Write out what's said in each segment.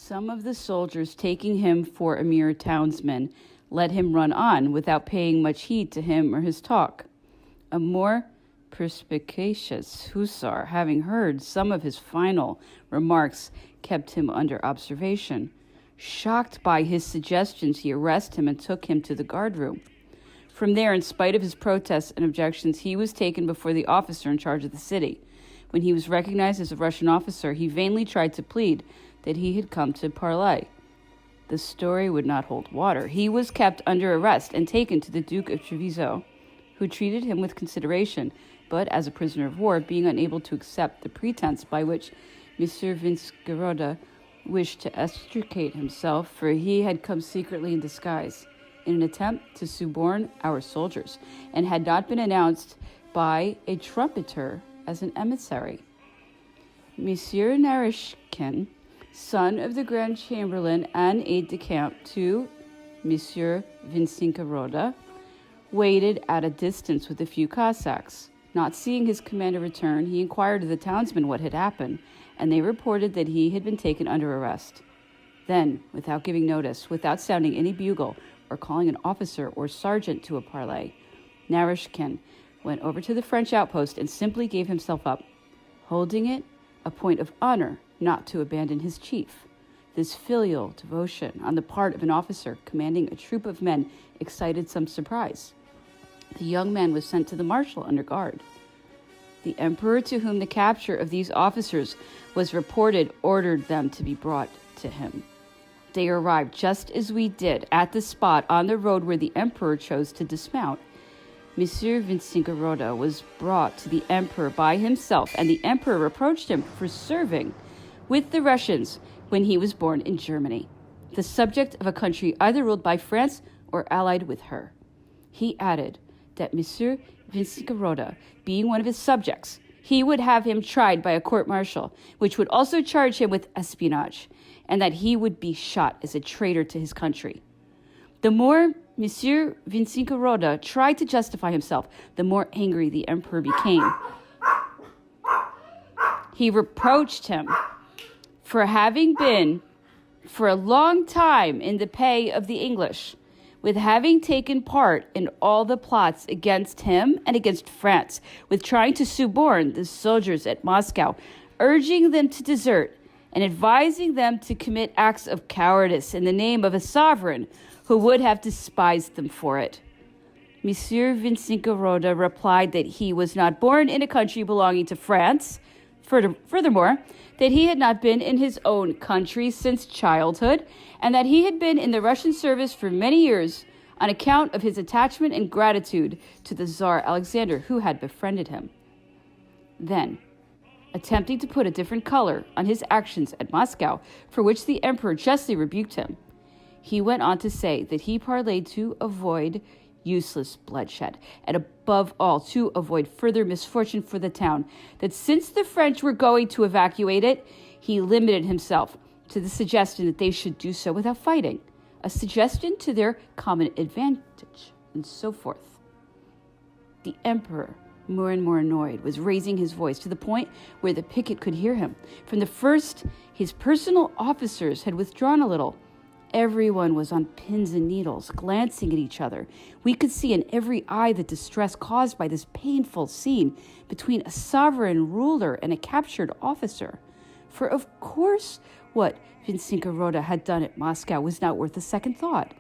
Some of the soldiers, taking him for a mere townsman, let him run on without paying much heed to him or his talk. A more perspicacious hussar, having heard some of his final remarks, kept him under observation. Shocked by his suggestions, he arrested him and took him to the guardroom. From there, in spite of his protests and objections, he was taken before the officer in charge of the city. When he was recognized as a Russian officer, he vainly tried to plead that he had come to parley. The story would not hold water. He was kept under arrest and taken to the Duke of Treviso, who treated him with consideration, but as a prisoner of war, being unable to accept the pretense by which Monsieur Vinskeroda wished to extricate himself, for he had come secretly in disguise, in an attempt to suborn our soldiers, and had not been announced by a trumpeter as an emissary. Monsieur Narishkin, son of the Grand Chamberlain and aide-de-camp to Monsieur Vinskeroda, waited at a distance with a few Cossacks. Not seeing his commander return, he inquired of the townsmen what had happened, and they reported that he had been taken under arrest. Then, without giving notice, without sounding any bugle or calling an officer or sergeant to a parley, Narishkin went over to the French outpost and simply gave himself up, holding it a point of honor not to abandon his chief. This filial devotion on the part of an officer commanding a troop of men excited some surprise. The young man was sent to the marshal under guard. The emperor, to whom the capture of these officers was reported, ordered them to be brought to him. They arrived just as we did at the spot on the road where the emperor chose to dismount. Monsieur Vinskeroda was brought to the emperor by himself, and the emperor reproached him for serving with the Russians when he was born in Germany, the subject of a country either ruled by France or allied with her. He added that Monsieur Vinskeroda, being one of his subjects, he would have him tried by a court-martial, which would also charge him with espionage, and that he would be shot as a traitor to his country. The more Monsieur Vinskeroda tried to justify himself, the more angry the emperor became. He reproached him for having been for a long time in the pay of the English, with having taken part in all the plots against him and against France, with trying to suborn the soldiers at Moscow, urging them to desert and advising them to commit acts of cowardice in the name of a sovereign who would have despised them for it. Monsieur Vinskeroda replied that he was not born in a country belonging to France, furthermore, that he had not been in his own country since childhood, and that he had been in the Russian service for many years on account of his attachment and gratitude to the Tzar Alexander, who had befriended him. Then, attempting to put a different color on his actions at Moscow, for which the emperor justly rebuked him, he went on to say that he parleyed to avoid useless bloodshed, and above all, to avoid further misfortune for the town, that since the French were going to evacuate it, he limited himself to the suggestion that they should do so without fighting, a suggestion to their common advantage, and so forth. The emperor, more and more annoyed, was raising his voice to the point where the picket could hear him. From the first, his personal officers had withdrawn a little. Everyone was on pins and needles, glancing at each other. We could see in every eye the distress caused by this painful scene between a sovereign ruler and a captured officer. For of course what Vinskeroda had done at Moscow was not worth a second thought.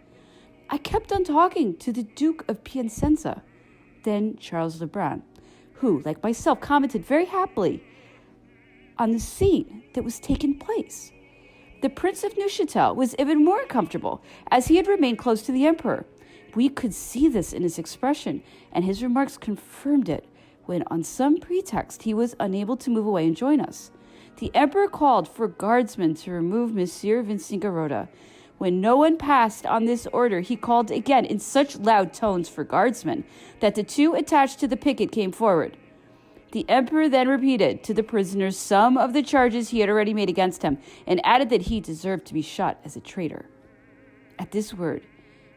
I kept on talking to the Duke of Piacenza, then Charles Lebrun, who, like myself, commented very happily on the scene that was taking place. The Prince of Neuchâtel was even more comfortable, as he had remained close to the emperor. We could see this in his expression, and his remarks confirmed it when, on some pretext, he was unable to move away and join us. The emperor called for guardsmen to remove Monsieur Vinskeroda. When no one passed on this order, he called again in such loud tones for guardsmen that the two attached to the picket came forward. The emperor then repeated to the prisoners some of the charges he had already made against him, and added that he deserved to be shot as a traitor. At this word,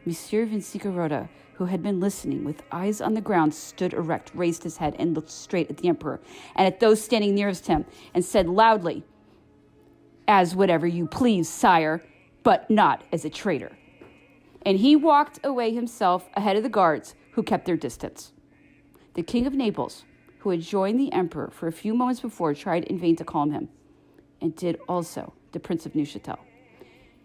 Monsieur Vinskeroda, who had been listening with eyes on the ground, stood erect, raised his head, and looked straight at the emperor and at those standing nearest him, and said loudly, As whatever you please, sire, but not as a traitor." And he walked away himself ahead of the guards, who kept their distance. The king of Naples, who had joined the emperor for a few moments before, tried in vain to calm him, and did also the Prince of Neuchatel.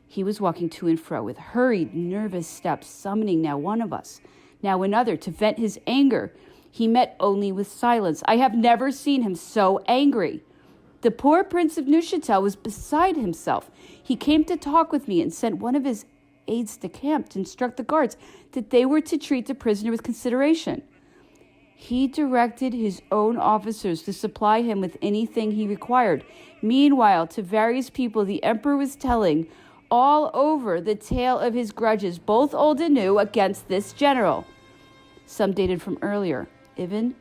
He was walking to and fro with hurried, nervous steps, summoning now one of us, now another, to vent his anger. He met only with silence. I have never seen him so angry. The poor Prince of Neuchatel was beside himself. He came to talk with me and sent one of his aides de camp to instruct the guards that they were to treat the prisoner with consideration. He directed his own officers to supply him with anything he required. Meanwhile, to various people, the emperor was telling all over the tale of his grudges, both old and new, against this general. Some dated from earlier, even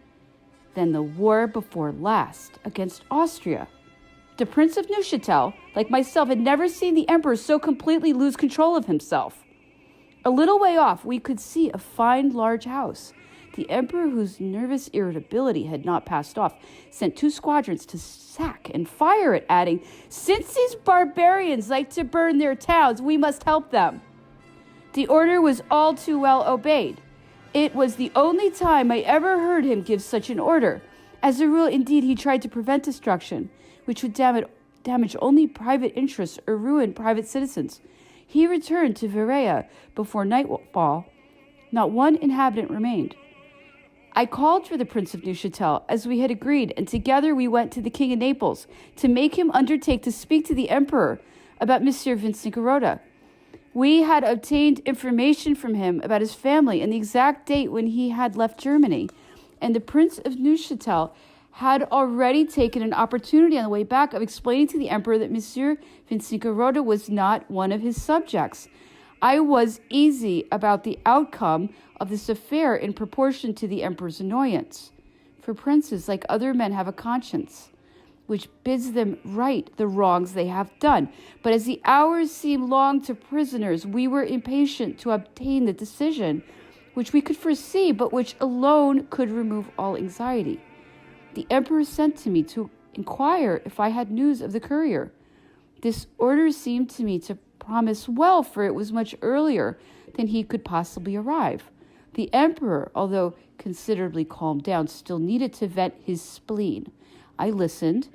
than the war before last against Austria. The Prince of Neuchatel, like myself, had never seen the emperor so completely lose control of himself. A little way off, we could see a fine large house. The emperor, whose nervous irritability had not passed off, sent 2 squadrons to sack and fire it, adding, "Since these barbarians like to burn their towns, we must help them." The order was all too well obeyed. It was the only time I ever heard him give such an order. As a rule, indeed, he tried to prevent destruction, which would damage only private interests or ruin private citizens. He returned to Verea before nightfall. Not one inhabitant remained. I called for the Prince of Neuchatel, as we had agreed, and together we went to the King of Naples to make him undertake to speak to the Emperor about Monsieur Vincingorota. We had obtained information from him about his family and the exact date when he had left Germany, and the Prince of Neuchatel had already taken an opportunity on the way back of explaining to the Emperor that Monsieur Vincingorota was not one of his subjects. I was easy about the outcome of this affair in proportion to the emperor's annoyance. For princes, like other men, have a conscience, which bids them right the wrongs they have done. But as the hours seemed long to prisoners, we were impatient to obtain the decision, which we could foresee, but which alone could remove all anxiety. The emperor sent to me to inquire if I had news of the courier. This order seemed to me to promise well, for it was much earlier than he could possibly arrive. The emperor, although considerably calmed down, still needed to vent his spleen. I listened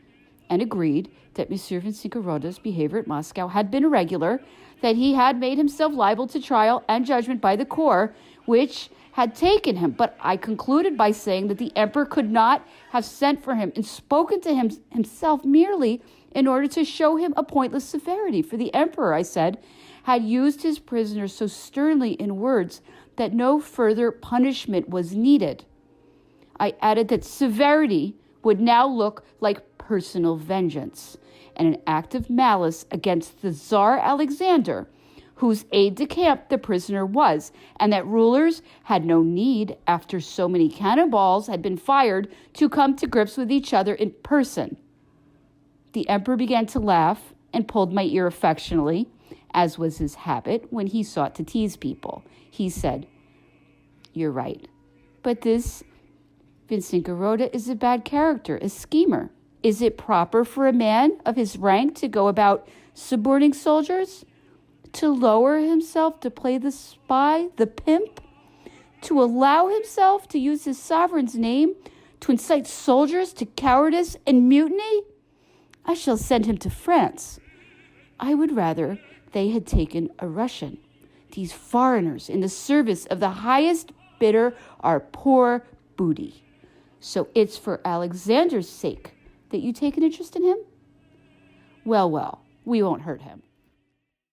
and agreed that Monsieur Vincingorota's behavior at Moscow had been irregular, that he had made himself liable to trial and judgment by the corps which had taken him. But I concluded by saying that the emperor could not have sent for him and spoken to him himself merely in order to show him a pointless severity. For the emperor, I said, had used his prisoner so sternly in words that no further punishment was needed. I added that severity would now look like personal vengeance and an act of malice against the Tzar Alexander, whose aide-de-camp the prisoner was, and that rulers had no need, after so many cannonballs had been fired, to come to grips with each other in person. The emperor began to laugh and pulled my ear affectionately, as was his habit when he sought to tease people. He said, "You're right, but this Vincingorota is a bad character, a schemer. Is it proper for a man of his rank to go about suborning soldiers? To lower himself to play the spy, the pimp? To allow himself to use his sovereign's name to incite soldiers to cowardice and mutiny? I shall send him to France. I would rather they had taken a Russian. These foreigners in the service of the highest bidder are poor booty. So it's for Alexander's sake that you take an interest in him? Well, we won't hurt him."